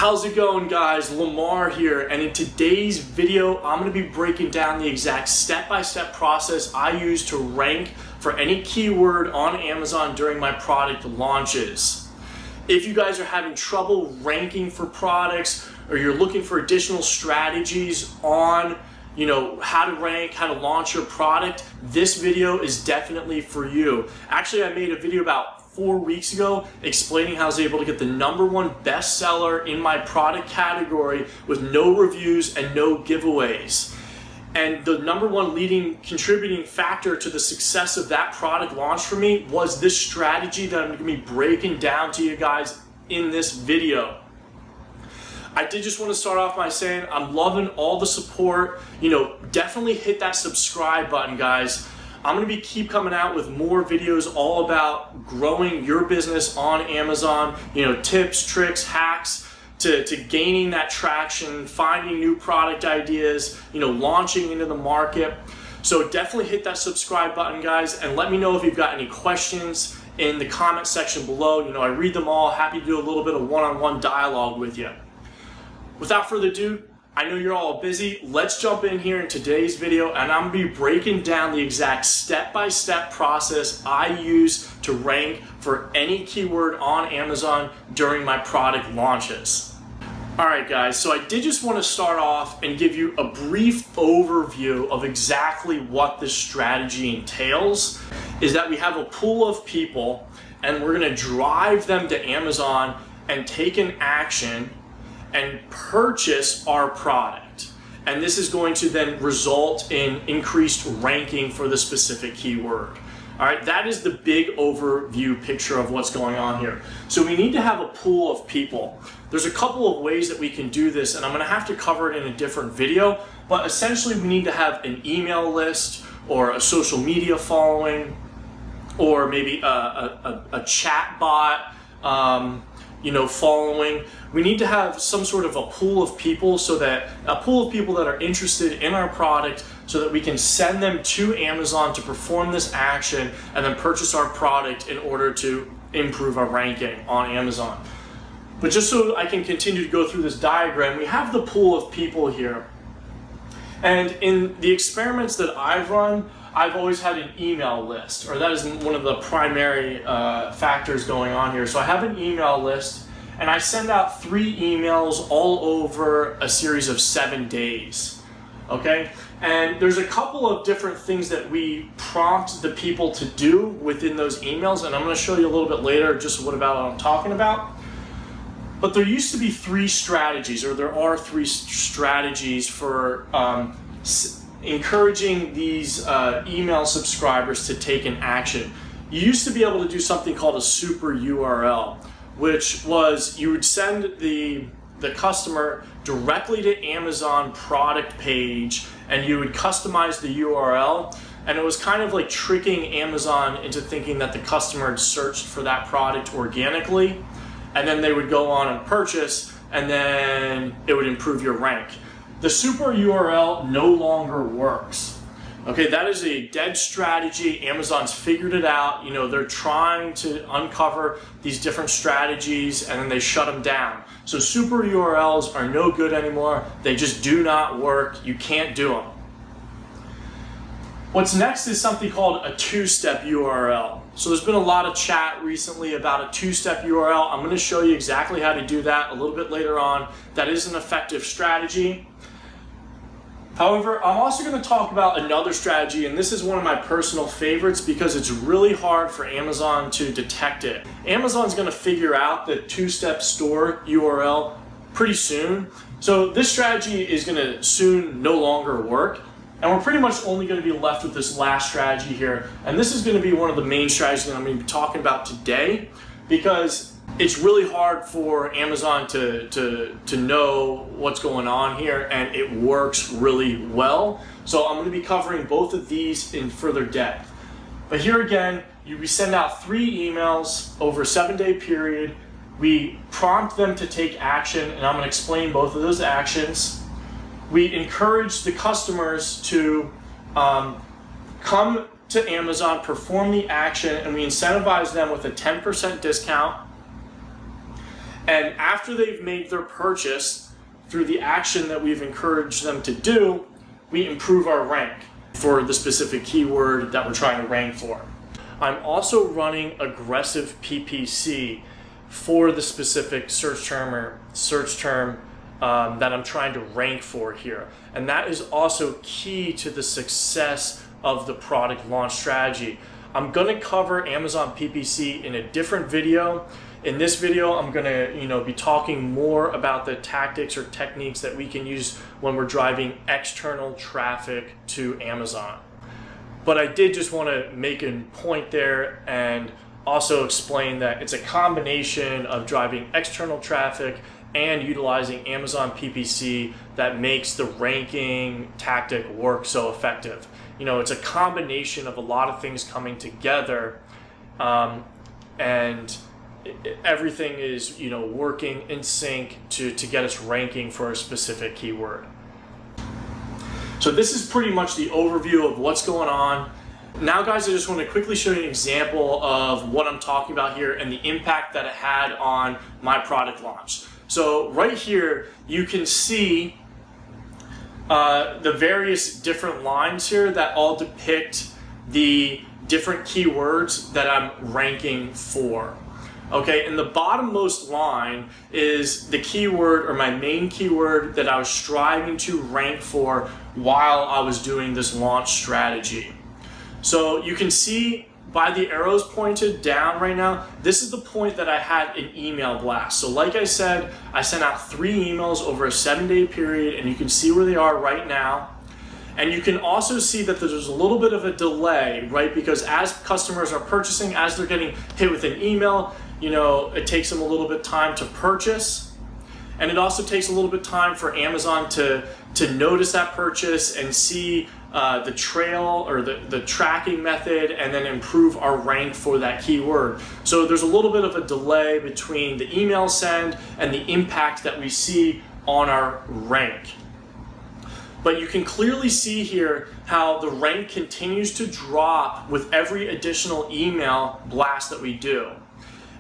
How's it going, guys? Lamar here, and in today's video I'm going to be breaking down the exact step-by-step process I use to rank for any keyword on Amazon during my product launches. If you guys are having trouble ranking for products, or you're looking for additional strategies on how to rank, how to launch your product, this video is definitely for you. Actually, I made a video about 4 weeks ago explaining how I was able to get the #1 bestseller in my product category with no reviews and no giveaways. And the #1 leading contributing factor to the success of that product launch for me was this strategy that I'm going to be breaking down to you guys in this video. I did just want to start off by saying I'm loving all the support. Definitely hit that subscribe button, guys. I'm going to keep coming out with more videos all about growing your business on Amazon, tips, tricks, hacks to gaining that traction, finding new product ideas, launching into the market. So definitely hit that subscribe button, guys, and let me know if you've got any questions in the comment section below. I read them all. Happy to do a little bit of one-on-one dialogue with you. Without further ado, I know you're all busy. Let's jump in here in today's video, and I'm going to be breaking down the exact step-by-step process I use to rank for any keyword on Amazon during my product launches. Alright guys, so I did just want to start off and give you a brief overview of exactly what this strategy entails. Is that we have a pool of people and we're going to drive them to Amazon and take an action and purchase our product. And this is going to then result in increased ranking for the specific keyword. All right, that is the big overview picture of what's going on here. So we need to have a pool of people. There's a couple of ways that we can do this, and I'm gonna have to cover it in a different video, but essentially we need to have an email list or a social media following, or maybe a chat bot, following. We need to have some sort of a pool of people that are interested in our product so that we can send them to Amazon to perform this action and then purchase our product in order to improve our ranking on Amazon. But just so I can continue to go through this diagram, we have the pool of people here. And in the experiments that I've run, I've always had an email list, or that is one of the primary factors going on here. So I have an email list, and I send out 3 emails all over a series of 7 days, okay? And there's a couple of different things that we prompt the people to do within those emails, and I'm gonna show you a little bit later just what I'm talking about. But there used to be 3 strategies, or there are 3 strategies for encouraging these email subscribers to take an action. You used to be able to do something called a super URL, which was you would send the customer directly to Amazon product page, and you would customize the URL, and it was kind of like tricking Amazon into thinking that the customer had searched for that product organically, and then they would go on and purchase, and then it would improve your rank. The super URL no longer works. Okay, that is a dead strategy. Amazon's figured it out. They're trying to uncover these different strategies and then they shut them down. So super URLs are no good anymore. They just do not work. You can't do them. What's next is something called a 2-step URL. So there's been a lot of chat recently about a 2-step URL. I'm going to show you exactly how to do that a little bit later on. That is an effective strategy. However, I'm also going to talk about another strategy, and this is one of my personal favorites because it's really hard for Amazon to detect it. Amazon's going to figure out the 2-step store URL pretty soon. So this strategy is going to soon no longer work. And we're pretty much only going to be left with this last strategy here. And this is going to be one of the main strategies that I'm going to be talking about today, because it's really hard for Amazon to know what's going on here, and it works really well. So I'm going to be covering both of these in further depth. But here again, we send out 3 emails over a 7-day period. We prompt them to take action, and I'm going to explain both of those actions. We encourage the customers to come to Amazon, perform the action, and we incentivize them with a 10% discount. And after they've made their purchase, through the action that we've encouraged them to do, we improve our rank for the specific keyword that we're trying to rank for. I'm also running aggressive PPC for the specific search term that I'm trying to rank for here. And that is also key to the success of the product launch strategy. I'm going to cover Amazon PPC in a different video. In this video, I'm going to be talking more about the tactics or techniques that we can use when we're driving external traffic to Amazon. But I did just want to make a point there and also explain that it's a combination of driving external traffic and utilizing Amazon PPC that makes the ranking tactic work so effective. It's a combination of a lot of things coming together, and everything is working in sync to get us ranking for a specific keyword. So this is pretty much the overview of what's going on. Now guys, I just want to quickly show you an example of what I'm talking about here and the impact that it had on my product launch. So right here you can see the various different lines here that all depict the different keywords that I'm ranking for. Okay, and the bottommost line is the keyword, or my main keyword, that I was striving to rank for while I was doing this launch strategy. So you can see by the arrows pointed down right now, this is the point that I had an email blast. So like I said, I sent out 3 emails over a 7-day period, and you can see where they are right now. And you can also see that there's a little bit of a delay, right? Because as customers are purchasing, as they're getting hit with an email, it takes them a little bit of time to purchase. And it also takes a little bit of time for Amazon to notice that purchase and see the trail or the tracking method, and then improve our rank for that keyword. So there's a little bit of a delay between the email send and the impact that we see on our rank. But you can clearly see here how the rank continues to drop with every additional email blast that we do.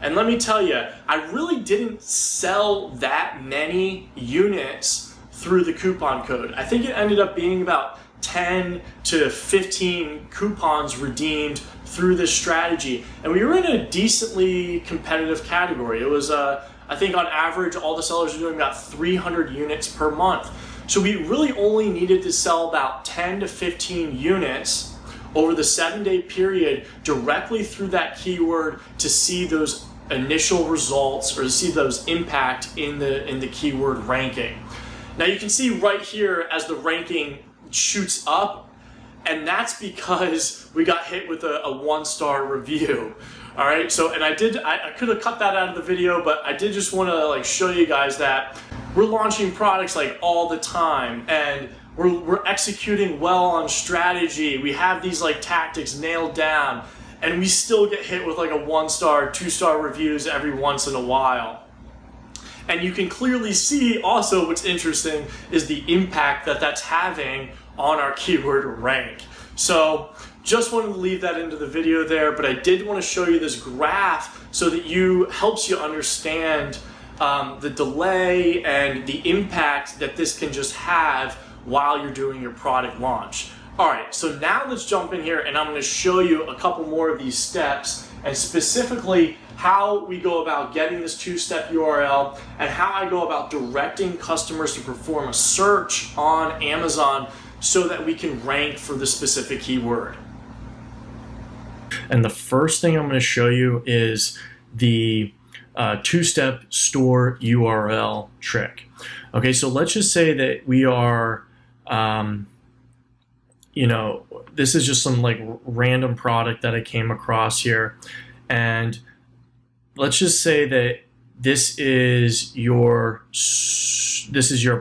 And let me tell you, I really didn't sell that many units through the coupon code. I think it ended up being about 10 to 15 coupons redeemed through this strategy. And we were in a decently competitive category. It was, I think on average, all the sellers are doing about 300 units per month. So we really only needed to sell about 10 to 15 units over the 7-day period directly through that keyword to see those initial results, or to see those impact in the keyword ranking. Now you can see right here as the ranking shoots up, and that's because we got hit with a 1-star review. All right, so and I could have cut that out of the video, but I did just want to show you guys that we're launching products all the time, and we're executing well on strategy. We have these tactics nailed down, and we still get hit with a 1-star, 2-star reviews every once in a while. And you can clearly see also what's interesting is the impact that that's having on our keyword rank. So just wanted to leave that into the video there, but I did want to show you this graph so that helps you understand the delay and the impact that this can just have while you're doing your product launch. All right, so now let's jump in here, and I'm going to show you a couple more of these steps, and specifically how we go about getting this 2-step URL, and how I go about directing customers to perform a search on Amazon so that we can rank for the specific keyword. And the first thing I'm going to show you is the 2-step store URL trick. Okay, so let's just say that we are, this is just some random product that I came across here, and let's just say that this is your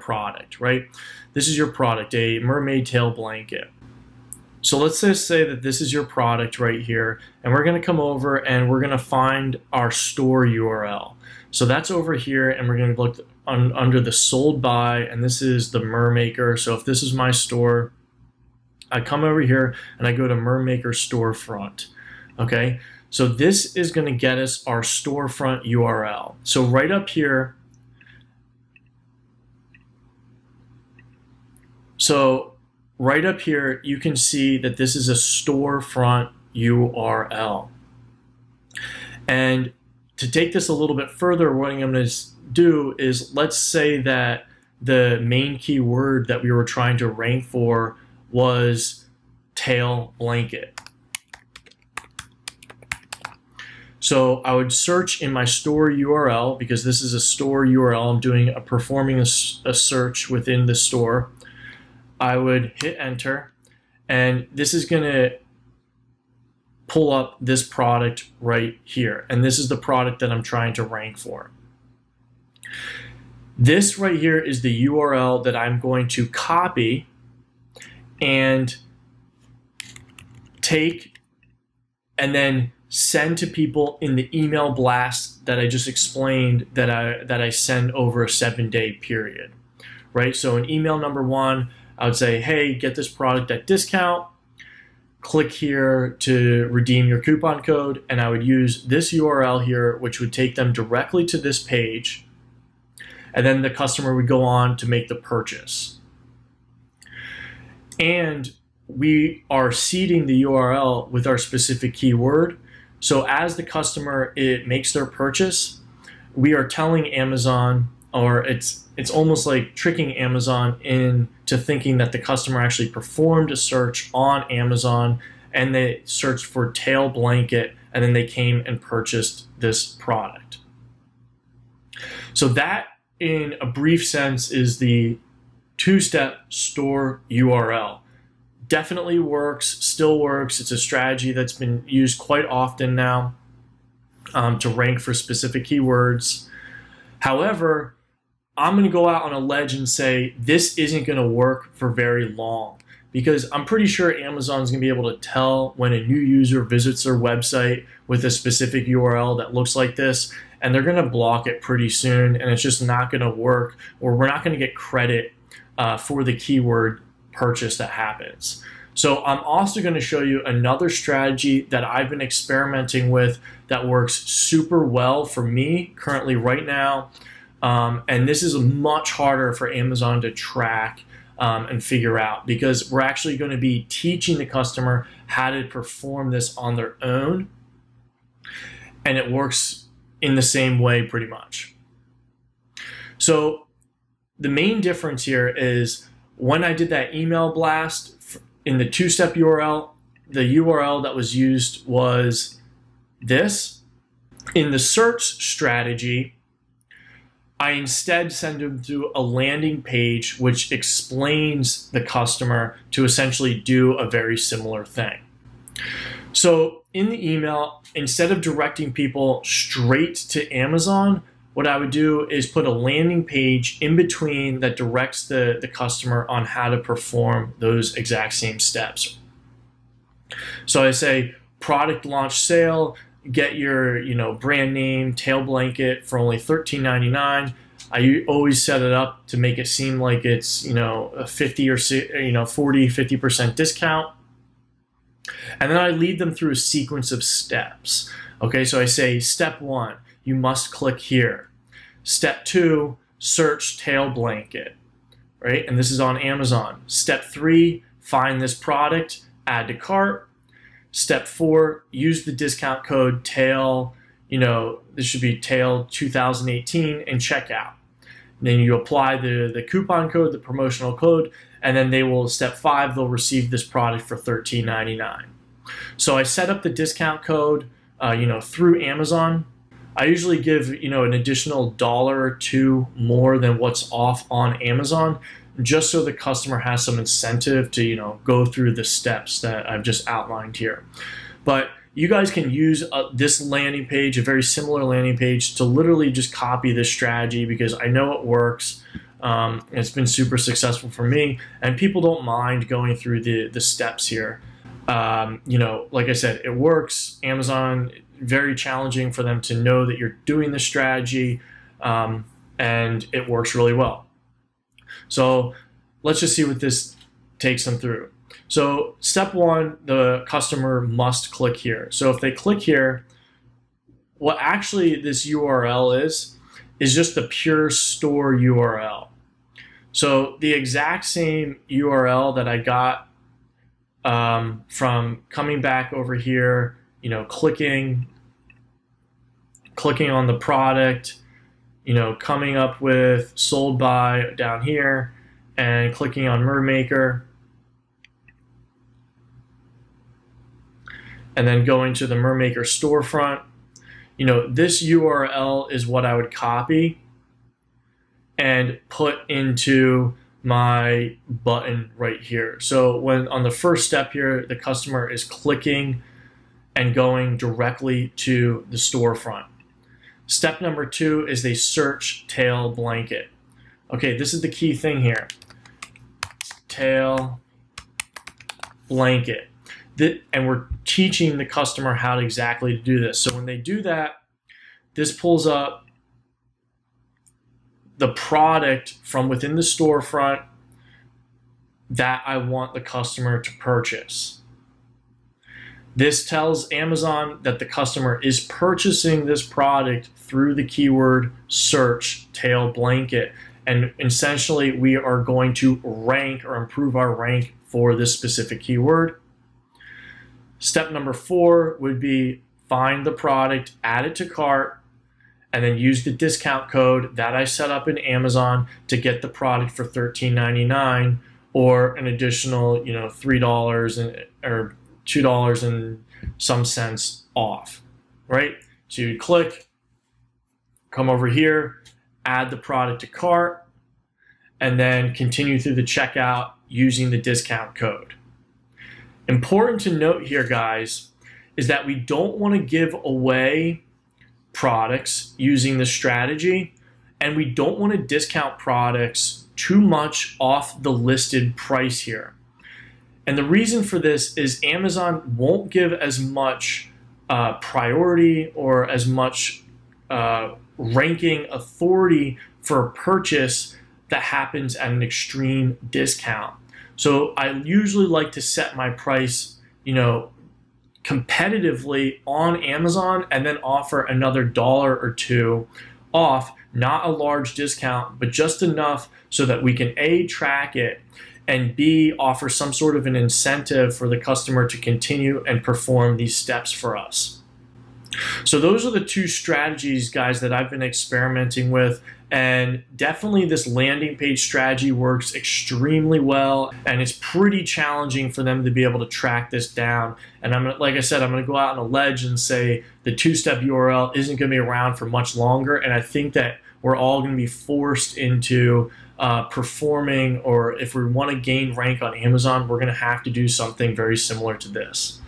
product, right? This is your product, a mermaid tail blanket. So let's just say that this is your product right here, and we're going to come over and we're going to find our store URL. So that's over here, and we're going to look under the sold by, and this is the Mermaker. So if this is my store, I come over here and I go to Mermaker storefront. Okay, So this is going to get us our storefront URL. So right up here, you can see that this is a storefront URL. And to take this a little bit further, what I'm going to do is, let's say that the main keyword that we were trying to rank for was tail blanket. So I would search in my store URL, because this is a store URL. I'm performing a search within the store. I would hit enter, and this is going to pull up this product right here. And this is the product that I'm trying to rank for. This right here is the URL that I'm going to copy and take and then send to people in the email blast that I just explained that I send over a 7-day period, right? So in email number 1, I would say, hey, get this product at discount. Click here to redeem your coupon code, and I would use this URL here, which would take them directly to this page, and then the customer would go on to make the purchase. And we are seeding the URL with our specific keyword. So as the customer makes their purchase, we are telling Amazon, or it's almost like tricking Amazon into thinking that the customer actually performed a search on Amazon and they searched for tail blanket, and then they came and purchased this product. So that, in a brief sense, is the 2-step store URL. Definitely works, still works. It's a strategy that's been used quite often now to rank for specific keywords. However, I'm going to go out on a ledge and say this isn't going to work for very long, because I'm pretty sure Amazon's going to be able to tell when a new user visits their website with a specific URL that looks like this, and they're going to block it pretty soon, and it's just not going to work, or we're not going to get credit for the keyword purchase that happens. So I'm also going to show you another strategy that I've been experimenting with that works super well for me currently right now. And this is much harder for Amazon to track and figure out, because we're actually going to be teaching the customer how to perform this on their own. And it works in the same way pretty much. So the main difference here is, when I did that email blast in the 2-step URL, the URL that was used was this. In the search strategy, I instead send them to a landing page which explains the customer to essentially do a very similar thing. So in the email, instead of directing people straight to Amazon, what I would do is put a landing page in between that directs the customer on how to perform those exact same steps. So I say, product launch sale, get your brand name tail blanket for only $13.99. I always set it up to make it seem like it's a 50 or 40-50% discount. And then I lead them through a sequence of steps. Okay, so I say, step 1, you must click here. Step 2, search tail blanket, right? And this is on Amazon. Step 3, find this product, add to cart. Step 4, use the discount code tail, this should be tail 2018, and check out. And then you apply the coupon code, the promotional code, and then step 5, they'll receive this product for $13.99. So I set up the discount code, through Amazon. I usually give, an additional $1 or $2 more than what's off on Amazon, just so the customer has some incentive to, go through the steps that I've just outlined here. But you guys can use this landing page, a very similar landing page, to literally just copy this strategy, because I know it works. It's been super successful for me, and people don't mind going through the steps here. Like I said, it works. Amazon, very challenging for them to know that you're doing this strategy, and it works really well. So let's just see what this takes them through. So step one, the customer must click here. So if they click here, what actually this URL is just the pure store URL. So the exact same URL that I got from coming back over here, you know, clicking on the product, you know, coming up with sold by down here and clicking on Mermaker, and then going to the Mermaker storefront. You know, this URL is what I would copy and put into my button right here. So when on the first step here, the customer is clicking and going directly to the storefront. Step number two is they search tail blanket. Okay, this is the key thing here. Tail blanket. And we're teaching the customer how to exactly do this. So when they do that, this pulls up the product from within the storefront that I want the customer to purchase. This tells Amazon that the customer is purchasing this product through the keyword search tail blanket. And essentially, we are going to rank or improve our rank for this specific keyword. Step number 4 would be find the product, add it to cart, and then use the discount code that I set up in Amazon to get the product for $13.99 or an additional, you know, $3 or $2 and some cents off, right? So you click, come over here, add the product to cart, and then continue through the checkout using the discount code. Important to note here, guys, is that we don't want to give away products using this strategy, and we don't want to discount products too much off the listed price here. And the reason for this is Amazon won't give as much priority or as much ranking authority for a purchase that happens at an extreme discount. So I usually like to set my price, you know, competitively on Amazon and then offer another $1 or $2 off, not a large discount, but just enough so that we can A, track it, and B, offer some sort of an incentive for the customer to continue and perform these steps for us. So those are the two strategies, guys, that I've been experimenting with, and definitely this landing page strategy works extremely well, and it's pretty challenging for them to be able to track this down. And like I said, I'm going to go out on a ledge and say the two-step URL isn't going to be around for much longer, and I think that we're all going to be forced into performing, or if we want to gain rank on Amazon, we're going to have to do something very similar to this.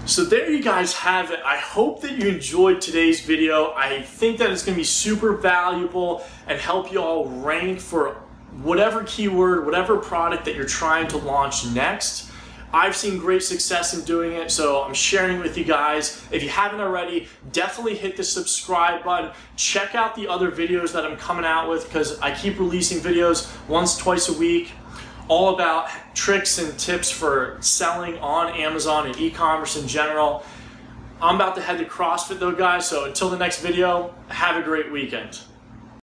So there you guys have it. I hope that you enjoyed today's video. I think that it's going to be super valuable and help you all rank for whatever keyword, whatever product that you're trying to launch next. I've seen great success in doing it, so I'm sharing with you guys. If you haven't already, definitely hit the subscribe button. Check out the other videos that I'm coming out with, because I keep releasing videos once, twice a week, all about tricks and tips for selling on Amazon and e-commerce in general. I'm about to head to CrossFit though, guys, so until the next video, have a great weekend.